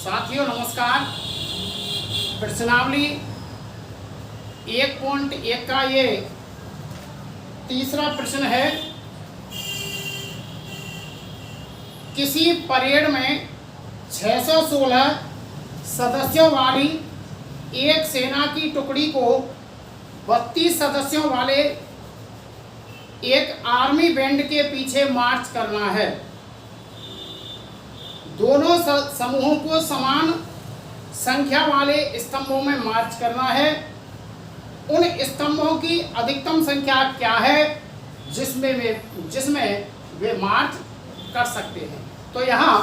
साथियों नमस्कार। प्रश्नावली 1.1 का ये तीसरा प्रश्न है। किसी परेड में 616 सदस्यों वाली एक सेना की टुकड़ी को 32 सदस्यों वाले एक आर्मी बैंड के पीछे मार्च करना है। दोनों समूहों को समान संख्या वाले स्तंभों में मार्च करना है। उन स्तंभों की अधिकतम संख्या क्या है जिसमें वे मार्च कर सकते हैं। तो यहाँ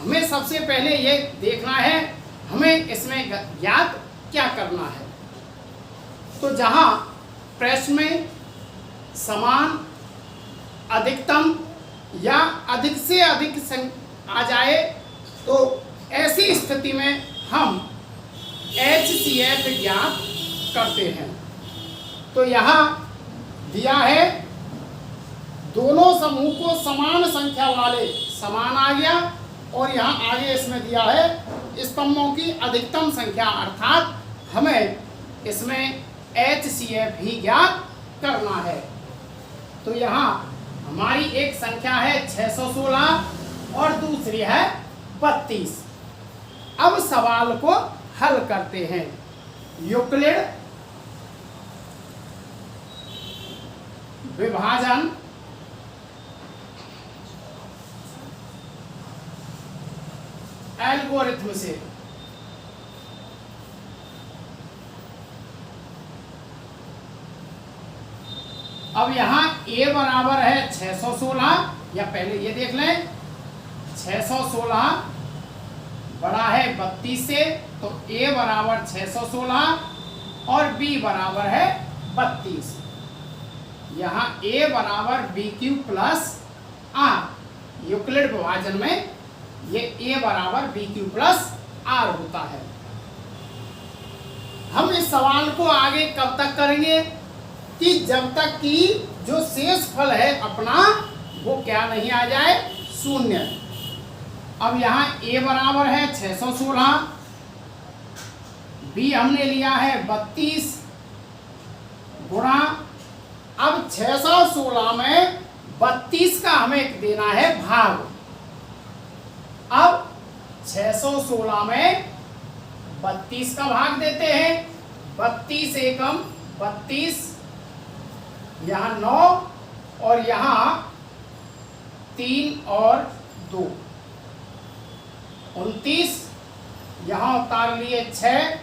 हमें सबसे पहले ये देखना है हमें इसमें ज्ञात क्या करना है। तो जहाँ प्रश्न में समान, अधिकतम या अधिक से अधिक आ जाए तो ऐसी स्थिति में हम HCF ज्ञात करते हैं। तो यहाँ दिया है दोनों समूह को समान संख्या वाले, समान आ गया, और यहाँ आगे इसमें दिया है स्तंभों की अधिकतम संख्या, अर्थात हमें इसमें HCF ही ज्ञात करना है। तो यहाँ हमारी एक संख्या है 616 और दूसरी है 32। अब सवाल को हल करते हैं। यूक्लिड विभाजन एल्गोरिथम से अब यहाँ a बराबर है 616, या पहले ये देख लें 616 बड़ा है 32 से, तो a बराबर 616 और b बराबर है 32। यहाँ a बराबर BQ प्लस R, यूक्लिड विभाजन में ये a बराबर BQ प्लस R होता है। हम इस सवाल को आगे कब तक करेंगे कि जब तक कि जो शेष फल है अपना वो क्या नहीं आ जाए, शून्य। अब यहाँ a बराबर है 616, b हमने लिया है 32 गुणा, अब 616 में 32 का हमें देना है भाग। अब 616 में 32 का भाग देते हैं, 32 एकम 32, यहाँ 9 और यहाँ 3 और 2 29, यहाँ उतार लिए 6।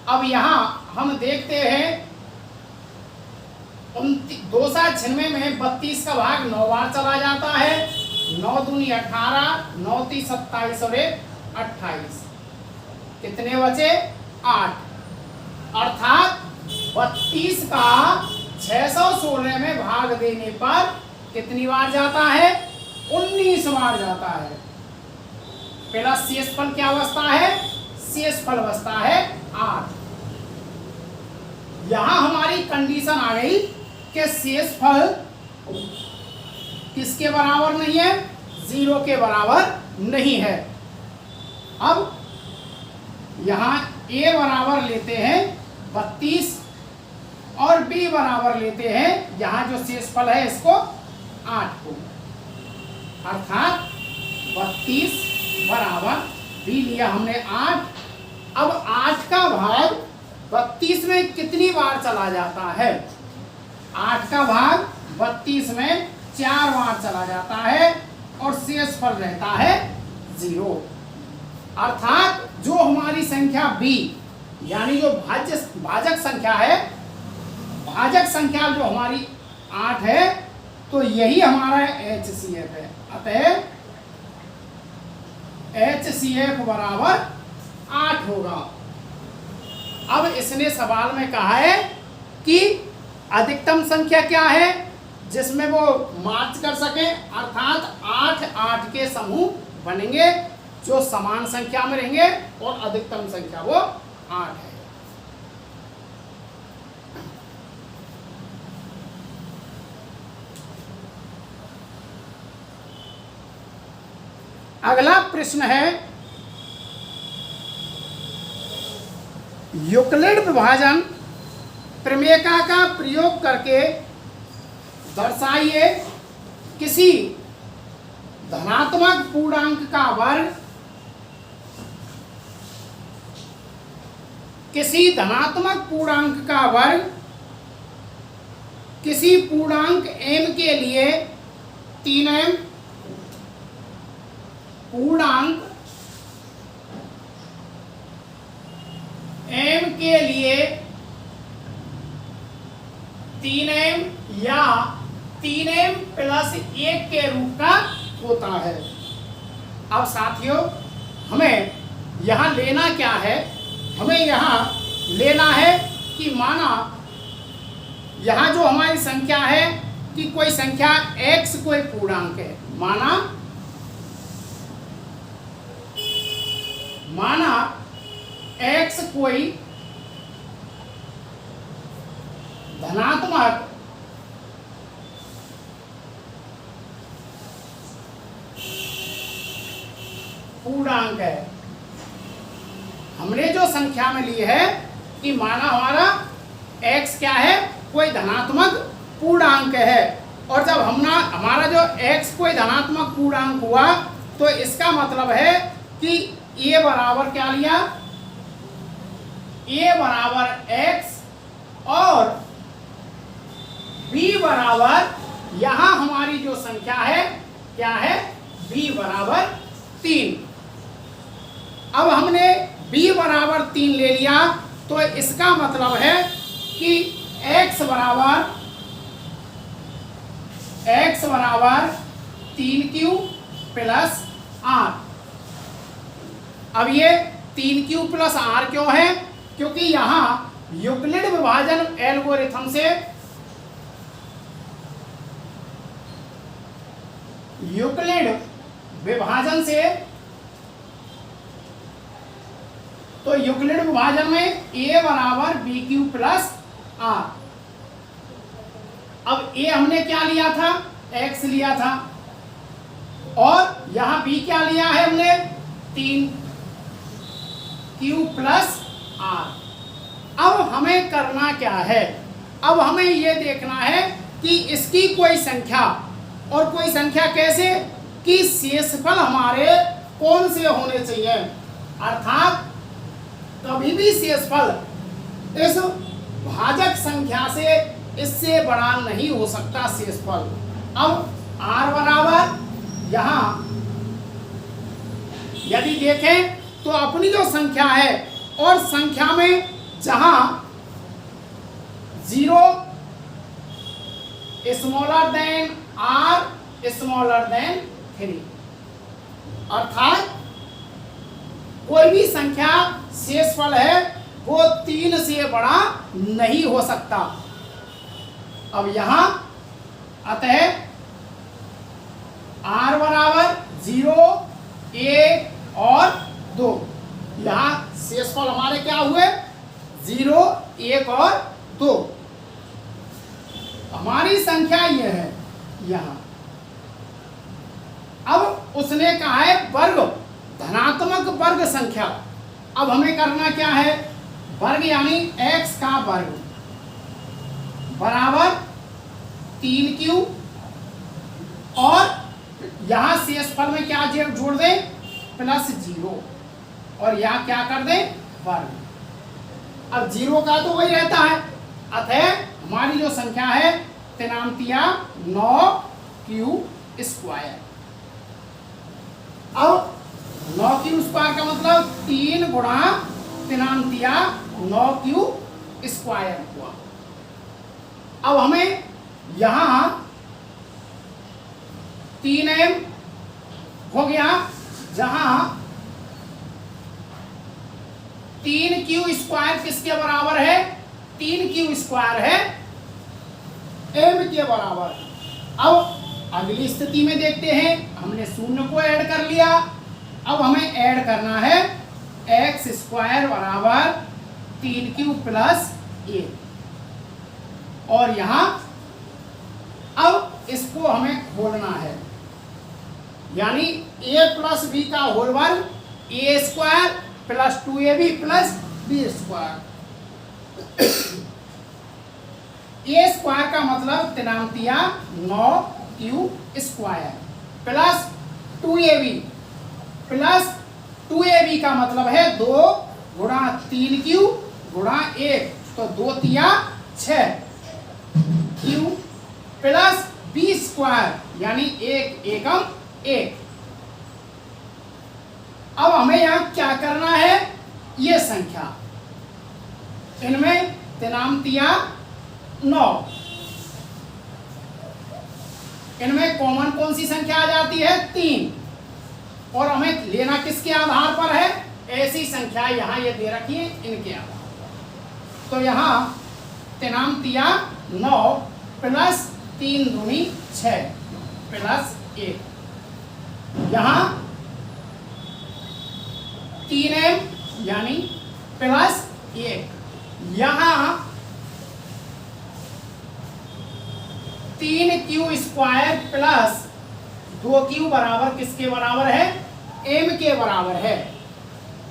अब यहाँ हम देखते हैं 2 में 32 का भाग 9 बार चला जाता है। 9 दूनी 18, 9 × 27 और 1 28, कितने बचे 8। अर्थात 32 का 616 में भाग देने पर कितनी बार जाता है, 19 बार जाता है। पहला शेषफल क्या बचता है, शेषफल बचता है 8। यहां हमारी कंडीशन आ गई कि शेषफल किसके बराबर नहीं है, 0 के बराबर नहीं है। अब यहां a बराबर लेते हैं 32 और b बराबर लेते हैं, यहाँ जो शेषफल है इसको 8 को, अर्थात 32 बराबर b लिया हमने 8। अब 8 का भाग 32 में कितनी बार चला जाता है, 8 का भाग 32 में 4 बार चला जाता है और शेषफल रहता है 0। अर्थात जो हमारी संख्या b यानी जो भाजक संख्या है, भाजक संख्या जो हमारी 8 है, तो यही हमारा HCF है। अतः HCF बराबर 8 होगा। अब इसने सवाल में कहा है कि अधिकतम संख्या क्या है जिसमें वो मार्च कर सके, अर्थात 8 के समूह बनेंगे जो समान संख्या में रहेंगे और अधिकतम संख्या वो 8 है। अगला प्रश्न है यूक्लिड विभाजन प्रमेयिका का प्रयोग करके दर्शाइए किसी धनात्मक पूर्णांक का वर्ग, किसी धनात्मक पूर्णांक का वर्ग किसी पूर्णांक m के लिए 3m, पूर्णांक m के लिए 3m या 3m प्लस 1 के रूप का होता है। अब साथियों, हमें यहाँ लेना क्या है? हमें यहाँ लेना है कि माना यहाँ जो हमारी संख्या है कि कोई संख्या x कोई पूर्णांक है, माना x कोई धनात्मक पूर्णांक है। हमने जो संख्या में ली है कि माना हमारा x क्या है, कोई धनात्मक पूर्णांक है, और जब हमारा जो x कोई धनात्मक पूर्णांक हुआ तो इसका मतलब है कि a बराबर क्या लिया, a बराबर x और b बराबर यहाँ हमारी जो संख्या है क्या है, b बराबर 3। अब हमने b बराबर 3 ले लिया तो इसका मतलब है कि x बराबर 3q प्लस r। अब ये 3q प्लस r क्यों है? क्योंकि यहाँ यूक्लिड विभाजन एल्गोरिथम से तो यूक्लिड विभाजन में a बराबर bq प्लस r। अब a हमने क्या लिया था, x लिया था, और यहाँ b क्या लिया है हमने, 3q प्लस r। अब हमें करना क्या है? अब हमें ये देखना है कि इसकी कोई संख्या, और कोई संख्या कैसे कि शेषफल हमारे कौन से होने चाहिए, अर्थात कभी भी शेषफल इस भाजक संख्या से इससे बड़ा नहीं हो सकता शेषफल। अब r बराबर यहाँ यदि देखें तो अपनी जो संख्या है और संख्या में जहां 0 smaller than r smaller than 3, अर्थात कोई भी संख्या शेषफल है वो 3 से बड़ा नहीं हो सकता। अब यहाँ अतः r बराबर 0, 1 और 2, यहाँ शेषफल हमारे क्या हुए, 0, 1 और 2। हमारी संख्या ये है यहाँ। अब उसने कहा है वर्ग, धनात्मक वर्ग संख्या। अब हमें करना क्या है, वर्ग यानी x का वर्ग बराबर 3q, और यहाँ शेषफल में क्या जोड़ दें, प्लस 0, और यहाँ क्या कर दें, वर्ग। अब 0 का तो वही रहता है, अतः हमारी जो संख्या है तेनामतिया 9q स्क्वायर। अब 9q स्क्वायर का मतलब 3 गुणा तेनामतिया 9q स्क्वायर हुआ। अब हमें यहाँ 3m हो गया, जहां 3q स्क्वायर किसके बराबर है, 3q स्क्वायर है m के बराबर। अब अगली स्थिति में देखते हैं, हमने शून्य को ऐड कर लिया। अब हमें ऐड करना है x स्क्वायर बराबर 3q प्लस a, और यहाँ अब इसको हमें खोलना है, यानी a प्लस b का होल वर्ग a square plus 2ab plus B square. A square का मतलब तिनामतिया 9q square plus 2ab plus 2ab का मतलब है 2 गुणा 3q गुणा 1 तो 2 तिया 6q प्लस बी स्क्वायर यानी 1 एकम 1। अब हमें यहां क्या करना है, ये संख्या इनमें तिनामतिया 9, इनमें कॉमन कौन सी संख्या आ जाती है 3 और हमें लेना किसके आधार पर है, ऐसी संख्या यहां ये दे रखी है इनके आधार पर। तो यहां तिनामतिया 9 प्लस 3 दूनी 6 प्लस 1 यहां 3m यानी प्लस 1 यहां 3q स्क्वायर प्लस 2q बराबर किसके बराबर है, m के बराबर है।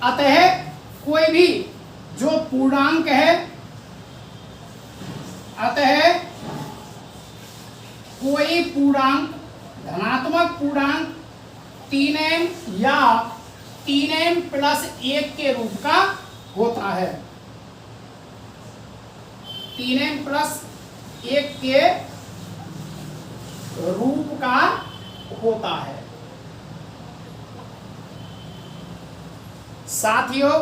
अतः कोई भी जो पूर्णांक है, अतः कोई पूर्णांक धनात्मक पूर्णांक 3m या 3m प्लस 1 के रूप का होता है, 3m प्लस 1 के रूप का होता है। साथियों,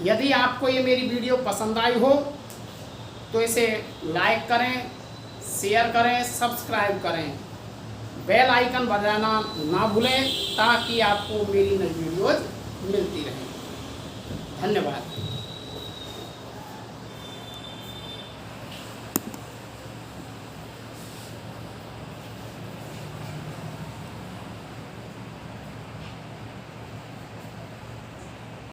यदि आपको ये मेरी वीडियो पसंद आई हो तो इसे लाइक करें, शेयर करें, सब्सक्राइब करें, बेल आइकन बजाना ना भूलें ताकि आपको मेरी नई वीडियोज मिलती रहें। धन्यवाद।